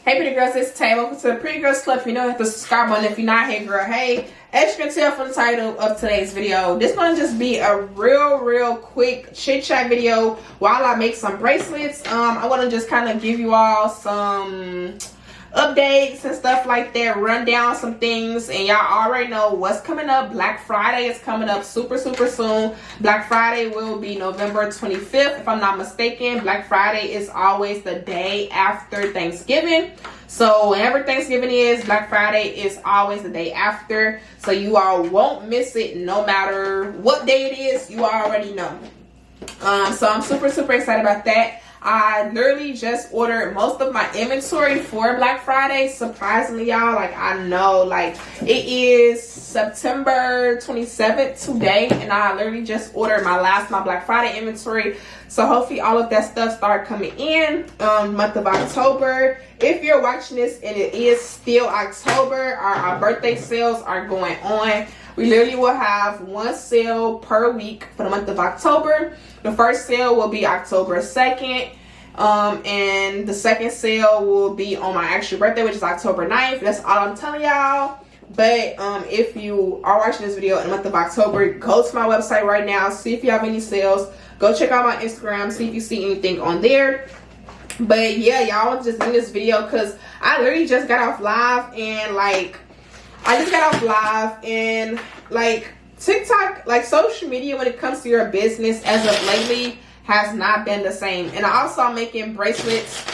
Hey pretty girls, it's Tay. Welcome to the Pretty Girls Club. If you know, hit the subscribe button. If you're not, hey girl, hey. As you can tell from the title of today's video, this gonna just be a real quick chit chat video while I make some bracelets. I want to just kind of give you all some updates and stuff like that, run down some things, and y'all already know what's coming up. Black Friday is coming up super soon. Black Friday will be November 25th if I'm not mistaken. Black Friday is always the day after Thanksgiving, so whenever Thanksgiving is, Black Friday is always the day after, so you all won't miss it no matter what day it is. You already know. So I'm super excited about that. I literally just ordered most of my inventory for Black Friday. Surprisingly, y'all, like, I know, like, it is September 27th today, and I literally just ordered my Black Friday inventory. So hopefully all of that stuff start coming in month of October. If you're watching this and it is still October, our birthday sales are going on. We literally will have one sale per week for the month of October. The first sale will be October 2nd. And the second sale will be on my actual birthday, which is October 9th. That's all I'm telling y'all. But if you are watching this video in the month of October, go to my website right now, see if you have any sales. Go check out my Instagram, see if you see anything on there. But yeah, y'all, I'm just in this video because I literally just got off live, and like, TikTok, like social media when it comes to your business as of lately has not been the same. And I also am making bracelets.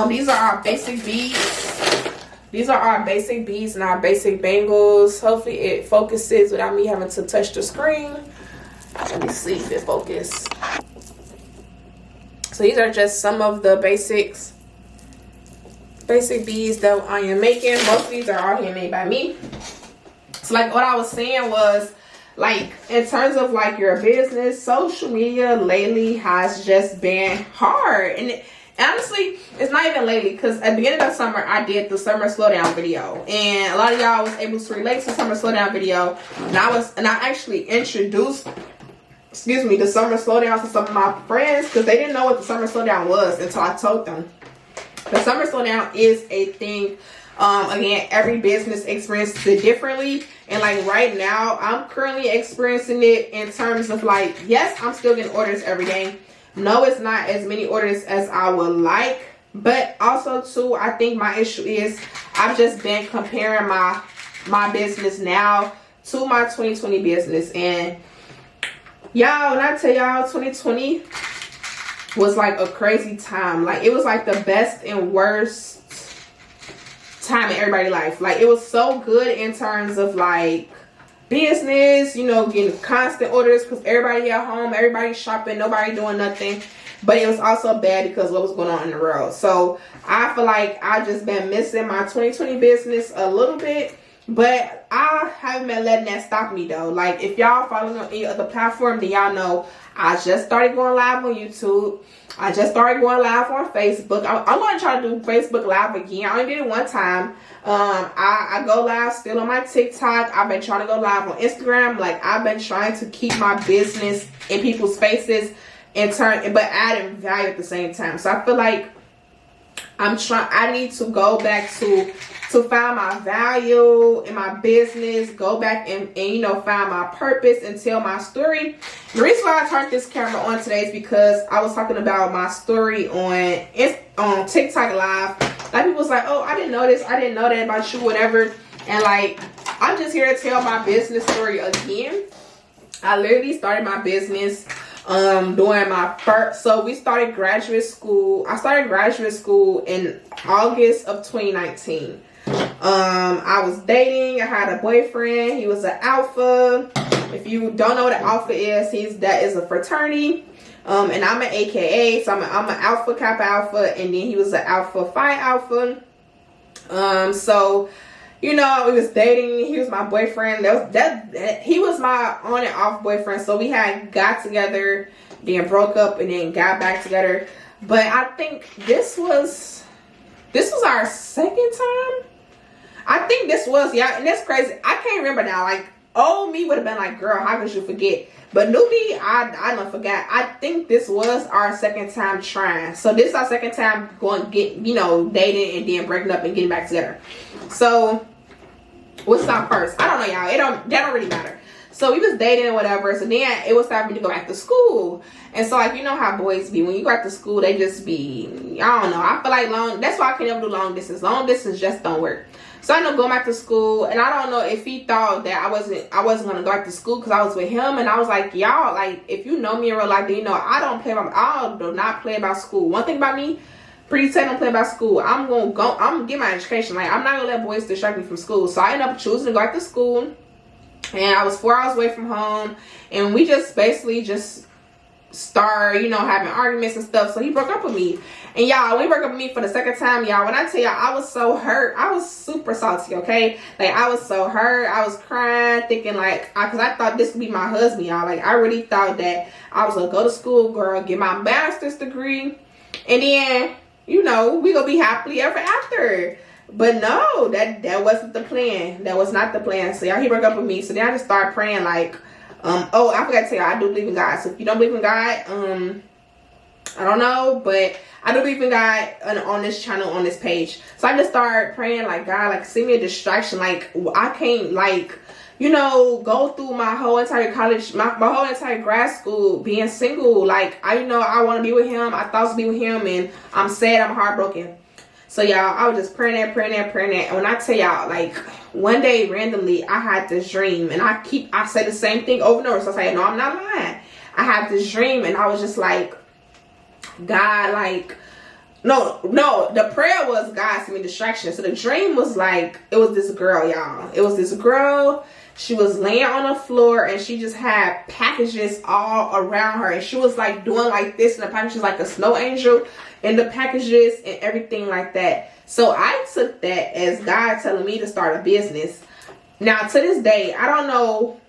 These are our basic beads. These are our basic beads and our basic bangles. Hopefully it focuses without me having to touch the screen. Let me see if it focuses. So these are just some of the basic beads that I am making. Most of these are all handmade by me. So like what I was saying was, like, in terms of like your business, social media lately has just been hard. And honestly, it's not even lately, because at the beginning of summer I did the summer slowdown video, and a lot of y'all was able to relate to the summer slowdown video. And I actually introduced the summer slowdown to some of my friends, because they didn't know what the summer slowdown was until I told them. The summer slowdown is a thing. Again, every business experiences it differently, and like right now I'm currently experiencing it in terms of like, yes, I'm still getting orders every day. No, it's not as many orders as I would like, but also too, I think my issue is I've just been comparing my business now to my 2020 business. And y'all, when I tell y'all 2020 was like a crazy time, like it was like the best and worst time in everybody's life. Like, it was so good in terms of like business, you know, getting constant orders because everybody at home, everybody shopping, nobody doing nothing. But it was also bad because what was going on in the world. So I feel like I've just been missing my 2020 business a little bit, but I haven't been letting that stop me though. Like, if y'all follow me on any other platform, then y'all know I just started going live on YouTube. I just started going live on Facebook. I'm going to try to do Facebook Live again. I only did it one time. I go live still on my TikTok. I've been trying to go live on Instagram. Like, I've been trying to keep my business in people's faces but adding value at the same time. So I feel like I need to go back to find my value in my business, go back and you know, find my purpose and tell my story. The reason why I turned this camera on today is because I was talking about my story on TikTok Live. Like, people was like, oh, I didn't know this, I didn't know that about you, whatever. And like, I'm just here to tell my business story again. I literally started my business doing my first, so we started graduate school. I started graduate school in August of 2019. I was dating. I had a boyfriend. He was an alpha. If you don't know what an alpha is, that is a fraternity. And I'm an AKA, so I'm an Alpha Kappa Alpha, and then he was an Alpha Phi Alpha. So, you know, we was dating. He was my boyfriend. He was my on and off boyfriend. So we had got together, then broke up, and then got back together. But I think this was our second time. I think this was, yeah, and that's crazy. I can't remember now. Like, old me would have been like, girl, how could you forget? But new me, I don't forget. I think this was our second time trying. So this is our second time going get, you know, dating and then breaking up and getting back together. So what's up first? I don't know, y'all. That don't really matter. So we was dating and whatever. So then it was time for me to go back to school. And so, like, you know how boys be. When you go back to school, they just be, I don't know. I feel like that's why I can't ever do long distance. Long distance just don't work. So I ended up going back to school. And I don't know if he thought that I wasn't going to go back to school because I was with him. And I was like, y'all, like, if you know me in real life, then you know I do not play about school. One thing about me, pretty said don't play about school. I'm going to get my education. Like, I'm not going to let boys distract me from school. So I ended up choosing to go back to school. And I was 4 hours away from home, and we just basically just started, you know, having arguments and stuff. So he broke up with me. And y'all, when he broke up with me for the second time, y'all, when I tell y'all, I was so hurt. I was super salty, okay? Like, I was so hurt. I was crying, thinking like, because I thought this would be my husband, y'all. Like, I really thought that I was going to go to school, girl, get my master's degree, and then, you know, we going to be happily ever after. But no, that wasn't the plan. That was not the plan. So y'all, he broke up with me. So then I just started praying like, oh, I forgot to tell y'all, I do believe in God. So if you don't believe in God, I don't know, but I do believe in God on this channel, on this page. So I just started praying like, God, like, send me a distraction. Like, I can't, like, you know, go through my whole entire college, my whole entire grad school being single. Like, I want to be with him. I thought I was to be with him, and I'm sad, I'm heartbroken. So y'all, I was just praying that. And when I tell y'all, like, one day randomly, I had this dream, and I say the same thing over and over. So I say, no, I'm not lying. I had this dream, and I was just like, God, like, no, the prayer was, God, send me distraction. So the dream was like, it was this girl, y'all. It was this girl. She was laying on the floor, and she just had packages all around her, and she was like doing like this in the packages, like a snow angel in the packages and everything like that. So I took that as God telling me to start a business. Now to this day, I don't know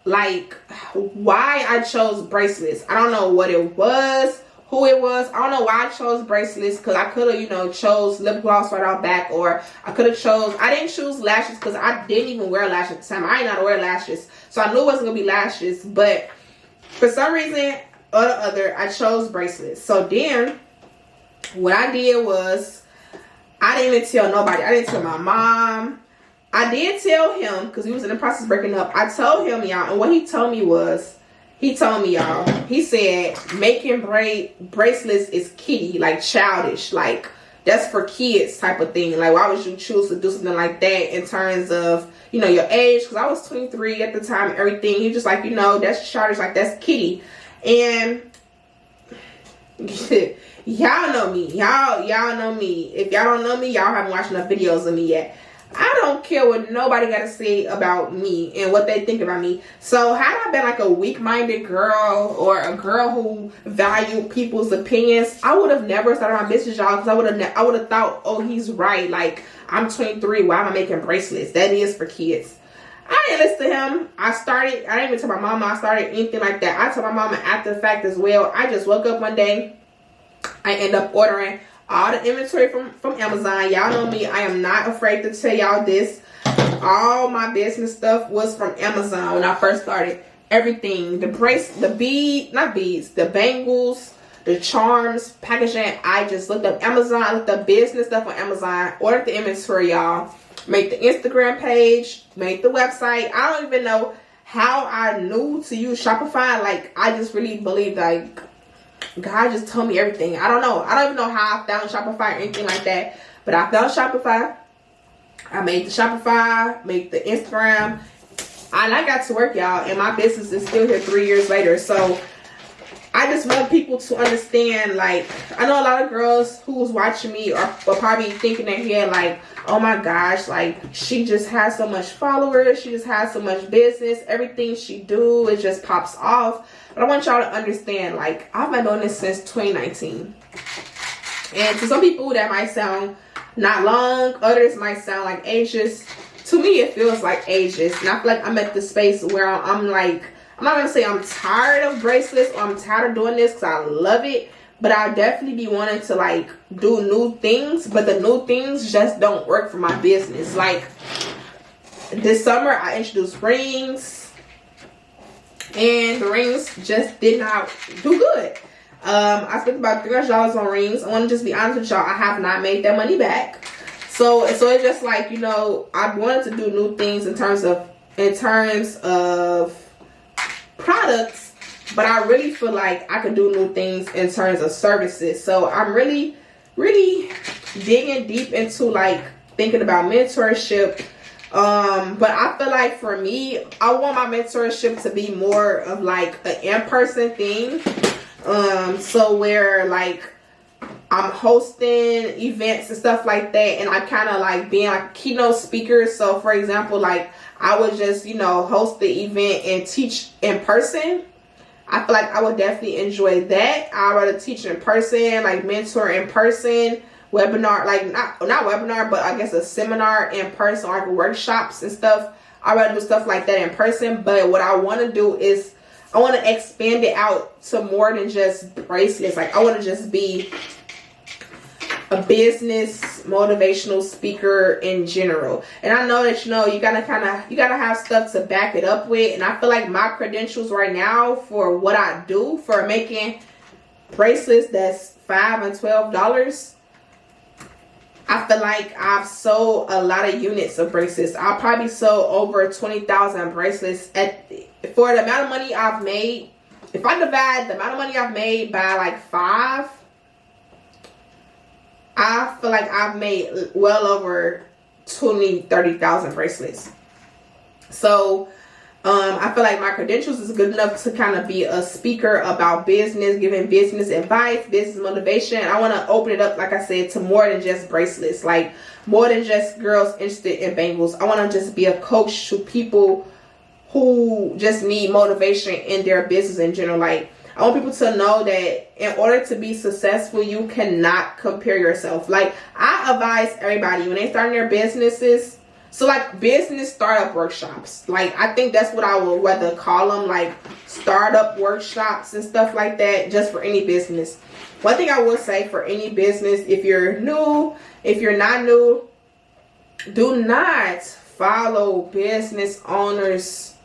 like why I chose bracelets. I don't know what it was, who it was. I don't know why I chose bracelets, because I could have, you know, chose lip gloss right out back, or I could have I didn't choose lashes because I didn't even wear lashes at the time. I ain't know how to wear lashes, so I knew it wasn't gonna be lashes. But for some reason or the other, I chose bracelets. So then what I did was, I didn't even tell nobody. I didn't tell my mom. I did tell him because we was in the process of breaking up. I told him, y'all, and what he told me was, he said making bracelets is kiddie, like childish, like that's for kids type of thing. Like, why would you choose to do something like that in terms of, you know, your age? Because I was 23 at the time, everything. He just like, you know, that's childish, like that's kiddie. And y'all know me. Y'all know me. If y'all don't know me, y'all haven't watched enough videos of me yet. I don't care what nobody got to say about me and what they think about me. So had I been like a weak-minded girl or a girl who valued people's opinions, I would have never started my business, y'all, because I would have thought, oh, he's right. Like, I'm 23. Why am I making bracelets? That is for kids. I didn't listen to him. I didn't even tell my mama I started anything like that. I told my mama after the fact as well. I just woke up one day. I end up ordering all the inventory from Amazon. Y'all know me. I am not afraid to tell y'all this. All my business stuff was from Amazon when I first started. Everything. The bangles, the charms, packaging. I just looked up Amazon, looked up business stuff on Amazon, ordered the inventory, y'all. Make the Instagram page, make the website. I don't even know how I knew to use Shopify. Like, I just really believe like God just told me everything. I don't know. I don't even know how I found Shopify or anything like that. But I found Shopify. I made the Shopify, made the Instagram. And I got to work, y'all. And my business is still here 3 years later. So I just want people to understand, like, I know a lot of girls who's watching me are probably thinking in their head, like, oh my gosh, like, she just has so much followers. She just has so much business. Everything she do, it just pops off. But I want y'all to understand, like, I've been doing this since 2019. And to some people, that might sound not long. Others might sound like ages. To me, it feels like ages. And I feel like I'm at the space where I'm like, I'm not going to say I'm tired of bracelets or I'm tired of doing this because I love it. But I'll definitely be wanting to, like, do new things. But the new things just don't work for my business. Like, this summer I introduced rings, and the rings just did not do good. I spent about $300 on rings. I want to just be honest with y'all, I have not made that money back. So it's just like, you know, I wanted to do new things in terms of products, but I really feel like I could do new things in terms of services. So I'm really digging deep into like thinking about mentorship. But I feel like for me, I want my mentorship to be more of like an in-person thing. So where like I'm hosting events and stuff like that, and I kind of like being like a keynote speaker. So for example, like I would just, you know, host the event and teach in person. I feel like I would definitely enjoy that. I'd rather teach in person, like mentor in person, webinar, like not webinar, but I guess a seminar in person, or like workshops and stuff. I'd rather do stuff like that in person. But what I want to do is I want to expand it out to more than just bracelets. Like I want to just be a business motivational speaker in general. And I know that, you know, you gotta have stuff to back it up with. And I feel like my credentials right now for what I do, for making bracelets that's $5 and $12, I feel like I've sold a lot of units of bracelets. I'll probably sold over 20,000 bracelets for the amount of money I've made. If I divide the amount of money I've made by like 5, I feel like I've made well over 30,000 bracelets. So I feel like my credentials is good enough to kind of be a speaker about business, giving business advice, business motivation. I want to open it up, like I said, to more than just bracelets, like more than just girls interested in bangles. I want to just be a coach to people who just need motivation in their business in general. Like I want people to know that in order to be successful, you cannot compare yourself. Like I advise everybody when they start their businesses, so like business startup workshops, like I think that's what I would rather call them, like startup workshops and stuff like that, just for any business. One thing I will say for any business, if you're new, if you're not new, do not follow business owners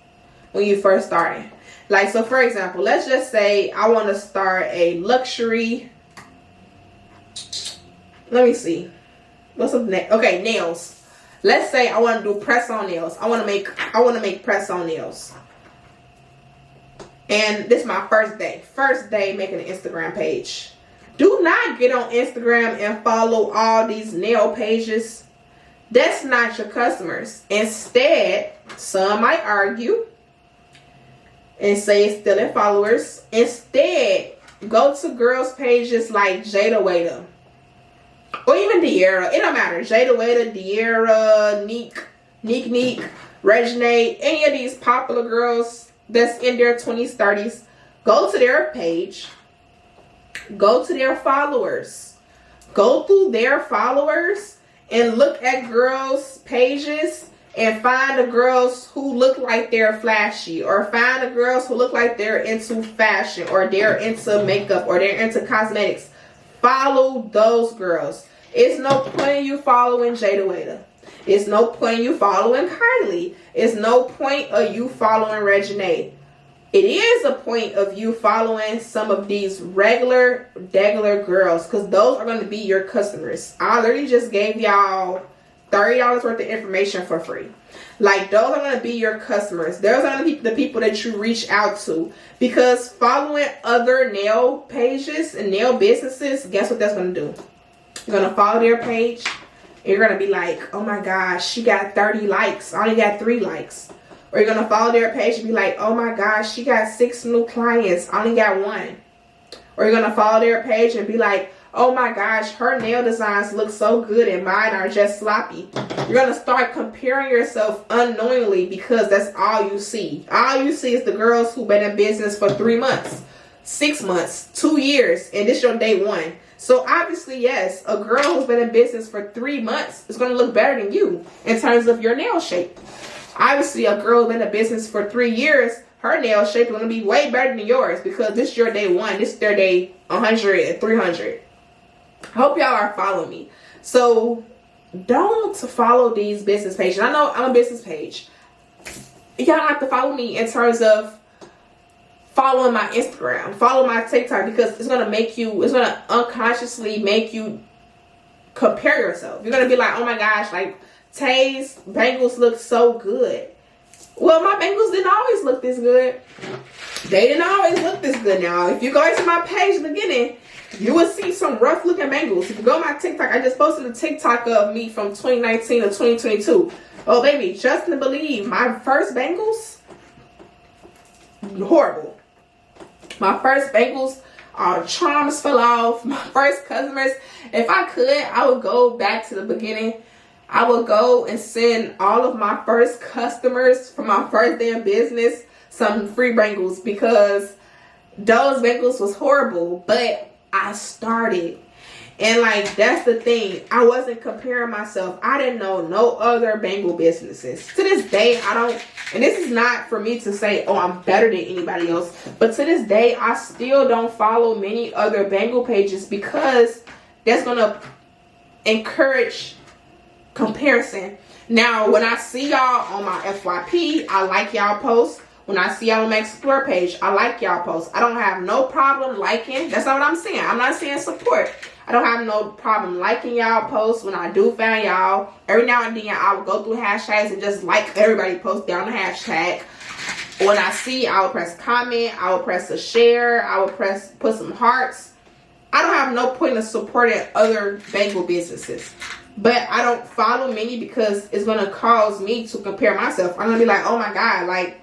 when you first start. Like, so for example, let's just say I want to start a luxury, let me see, what's up next? Okay, nails. Let's say I want to do press on nails. I want to make press on nails. And this is my first day making an Instagram page. Do not get on Instagram and follow all these nail pages. That's not your customers. Instead, some might argue and say it's stealing followers. Instead, go to girls' pages like Jada Waiter, or even De'Ara. It don't matter. Jada Waiter, De'Ara, Neek, Reginae, any of these popular girls that's in their 20s, 30s. Go to their page. Go to their followers. Go through their followers and look at girls' pages and find the girls who look like they're flashy, or find the girls who look like they're into fashion, or they're into makeup, or they're into cosmetics. Follow those girls. It's no point in you following Jada Waiter. It's no point in you following Kylie. It's no point of you following Reginae. It is a point of you following some of these regular girls, because those are going to be your customers. I literally just gave y'all $30 worth of information for free. Like, those are going to be your customers. Those are going to be the people that you reach out to. Because following other nail pages and nail businesses, guess what that's going to do? You're going to follow their page, and you're going to be like, oh my gosh, she got 30 likes. I only got 3 likes. Or you're going to follow their page and be like, oh my gosh, she got 6 new clients. I only got 1. Or you're going to follow their page and be like, oh my gosh, her nail designs look so good and mine are just sloppy. You're going to start comparing yourself unknowingly, because that's all you see. All you see is the girls who've been in business for 3 months, 6 months, 2 years, and this your day 1. So obviously, yes, a girl who's been in business for 3 months is going to look better than you in terms of your nail shape. Obviously, a girl who's been in business for 3 years, her nail shape is going to be way better than yours, because this is your day 1. This is their day 100 and 300. I hope y'all are following me. So don't follow these business pages. I know I'm a business page. Y'all don't have to follow me in terms of following my Instagram, follow my TikTok, because it's gonna unconsciously make you compare yourself. You're gonna be like, oh my gosh, like Tay's bangles look so good. Well, my bangles didn't always look this good. They didn't always look this good. Now, if you go into my page in the beginning, you will see some rough looking bangles. If you go to my TikTok, I just posted a TikTok of me from 2019 to 2022. Oh baby, trust and believe, my first bangles, horrible. My first bangles, all the charms fell off. My first customers, if I could, I would go back to the beginning. I would go and send all of my first customers from my first day of business some free bangles, because those bangles was horrible, but I started. And like, that's the thing, I wasn't comparing myself. I didn't know no other bangle businesses. To this day, I don't, and this is not for me to say, oh, I'm better than anybody else, but to this day, I still don't follow many other bangle pages, because that's gonna encourage comparison. Now, when I see y'all on my FYP, I like y'all posts. When I see y'all on my Explore page, I like y'all posts. I don't have no problem liking. That's not what I'm saying. I'm not saying support. I don't have no problem liking y'all posts. When I do find y'all, every now and then I will go through hashtags and just like everybody post down the hashtag. When I see, I will press comment. I will press a share. I will put some hearts. I don't have no point in supporting other bangle businesses. But I don't follow many, because it's going to cause me to compare myself. I'm going to be like, oh my God, like,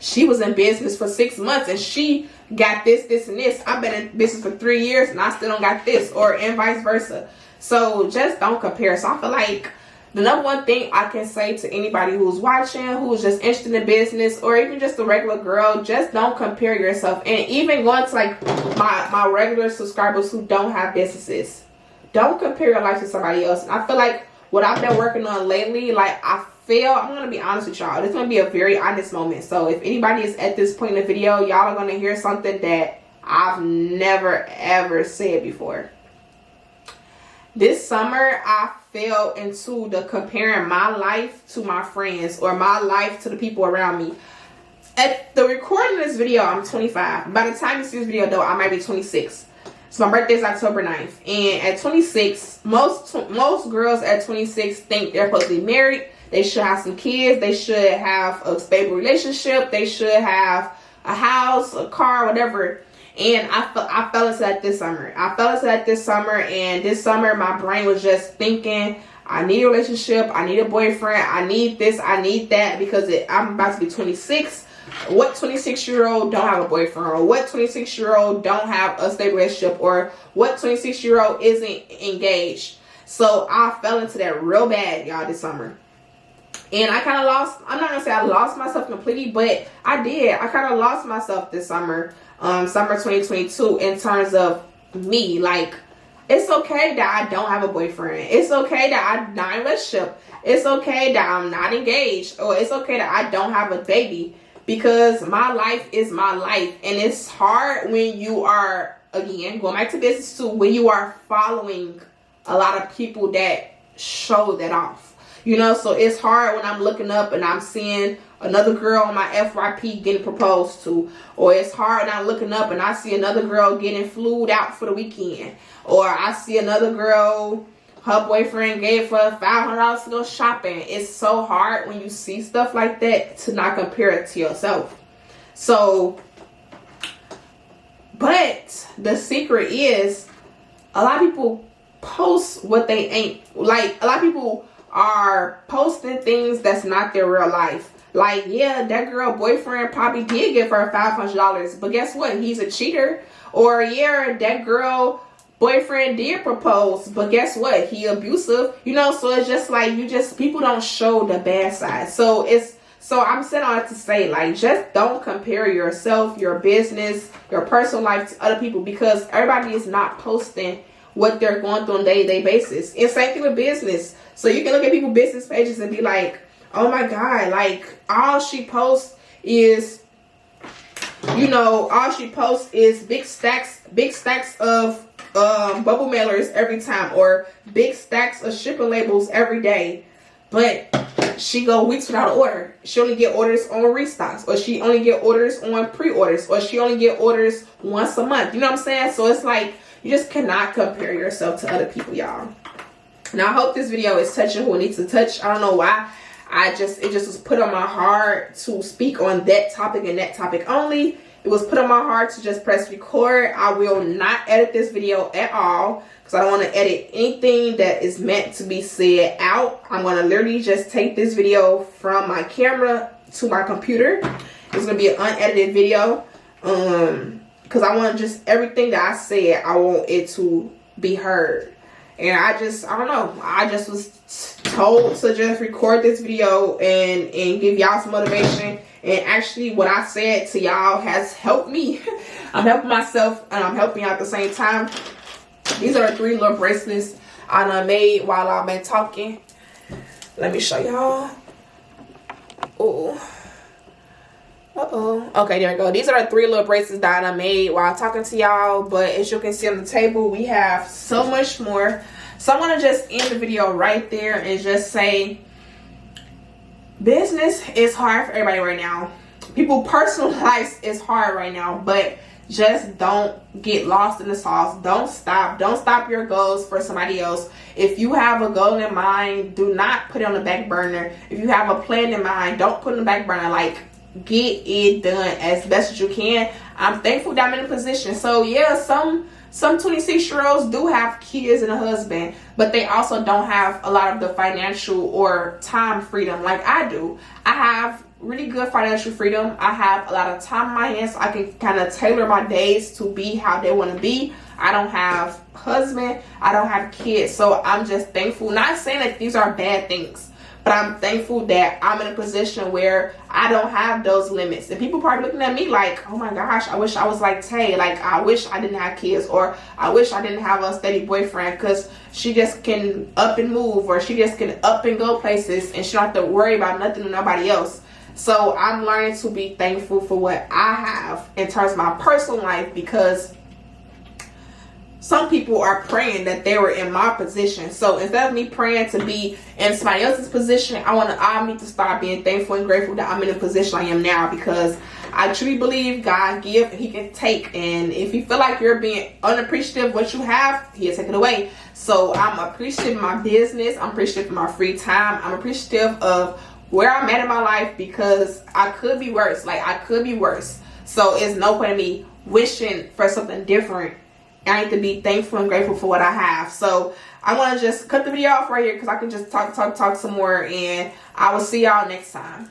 she was in business for 6 months and she got this, this, and this. I've been in business for 3 years and I still don't got this, and vice versa. So just don't compare. So I feel like the number one thing I can say to anybody who's watching, who's just interested in business, or even just a regular girl, just don't compare yourself. And even going to like my regular subscribers who don't have businesses, don't compare your life to somebody else. And I feel like what I've been working on lately, like I'm going to be honest with y'all. It's going to be a very honest moment. So if anybody is at this point in the video, y'all are going to hear something that I've never ever said before. This summer, I fell into the comparing my life to my friends, or my life to the people around me. At the recording of this video, I'm 25. By the time you see this video though, I might be 26. So my birthday is October 9th. And at 26, most girls at 26 think they're supposed to be married. They should have some kids. They should have a stable relationship. They should have a house, a car, whatever. And I fell into that this summer. And this summer, my brain was just thinking, I need a relationship. I need a boyfriend. I need this. I need that, because I'm about to be 26. What 26-year-old don't have a boyfriend? Or what 26-year-old don't have a stable relationship? Or what 26-year-old isn't engaged? So I fell into that real bad, y'all, this summer. And I kind of lost, I'm not going to say I lost myself completely, but I did. I kind of lost myself this summer, summer 2022, in terms of me. Like, it's okay that I don't have a boyfriend. It's okay that I'm not in a relationship. It's okay that I'm not engaged. Or it's okay that I don't have a baby. Because my life is my life. And it's hard when you are, again, going back to business too, when you are following a lot of people that show that off. You know, so it's hard when I'm looking up and I'm seeing another girl on my FYP getting proposed to. Or it's hard when I'm looking up and I see another girl getting flued out for the weekend. Or I see another girl, her boyfriend gave her $500 to go shopping. It's so hard when you see stuff like that to not compare it to yourself. So, but the secret is, a lot of people post what they ain't. Like, a lot of people are posting things that's not their real life. Like, yeah, that girl boyfriend probably did give her $500, but guess what? He's a cheater. Or yeah, that girl boyfriend did propose, but guess what? He abusive. You know, so it's just like, people don't show the bad side. So I'm saying all that to say, like, just don't compare yourself, your business, your personal life to other people, because everybody is not posting what they're going through on a day-to-day basis. And same thing with business. So you can look at people's business pages and be like, oh my God, like, all she posts is, you know, all she posts is big stacks of bubble mailers every time, or big stacks of shipping labels every day, but she go weeks without an order. She only get orders on restocks, or she only get orders on pre-orders, or she only get orders once a month. You know what I'm saying? So it's like, you just cannot compare yourself to other people, y'all. Now, I hope this video is touching who it needs to touch. I don't know why. It just was put on my heart to speak on that topic and that topic only. It was put on my heart to just press record. I will not edit this video at all, because I don't want to edit anything that is meant to be said out. I'm going to literally just take this video from my camera to my computer. It's going to be an unedited video, because I want just everything that I said, I want it to be heard. And I don't know, I just was told to just record this video and give y'all some motivation. And actually, what I said to y'all has helped me. I'm helping myself and I'm helping y'all at the same time. These are the 3 little bracelets I done made while I've been talking. Let me show y'all. Okay, there we go. These are the 3 little bracelets that I made while talking to y'all. But as you can see on the table, we have so much more. So I'm going to just end the video right there and just say, business is hard for everybody right now. People's personal lives is hard right now, but just don't get lost in the sauce. Don't stop your goals for somebody else. If you have a goal in mind, do not put it on the back burner. If you have a plan in mind, don't put it on the back burner. Like, get it done as best as you can. I'm thankful that I'm in a position. So yeah, some 26-year-olds do have kids and a husband, but they also don't have a lot of the financial or time freedom like I do. I have really good financial freedom. I have a lot of time in my hands, so I can kind of tailor my days to be how they want to be. I don't have a husband, I don't have kids, so I'm just thankful. Not saying that these are bad things, but I'm thankful that I'm in a position where I don't have those limits. And people probably looking at me like, oh my gosh, I wish I was like Tay. Like, I wish I didn't have kids, or I wish I didn't have a steady boyfriend, because she just can up and move, or she just can up and go places and she don't have to worry about nothing with nobody else. So I'm learning to be thankful for what I have in terms of my personal life, because some people are praying that they were in my position. So instead of me praying to be in somebody else's position, I need to start being thankful and grateful that I'm in the position I am now, because I truly believe God give and He can take. And if you feel like you're being unappreciative of what you have, He'll take it away. So I'm appreciative of my business. I'm appreciative of my free time. I'm appreciative of where I'm at in my life, because I could be worse. Like, I could be worse. So it's no point in me wishing for something different. I need to be thankful and grateful for what I have. So I want to just cut the video off right here, because I can just talk some more, and I will see y'all next time.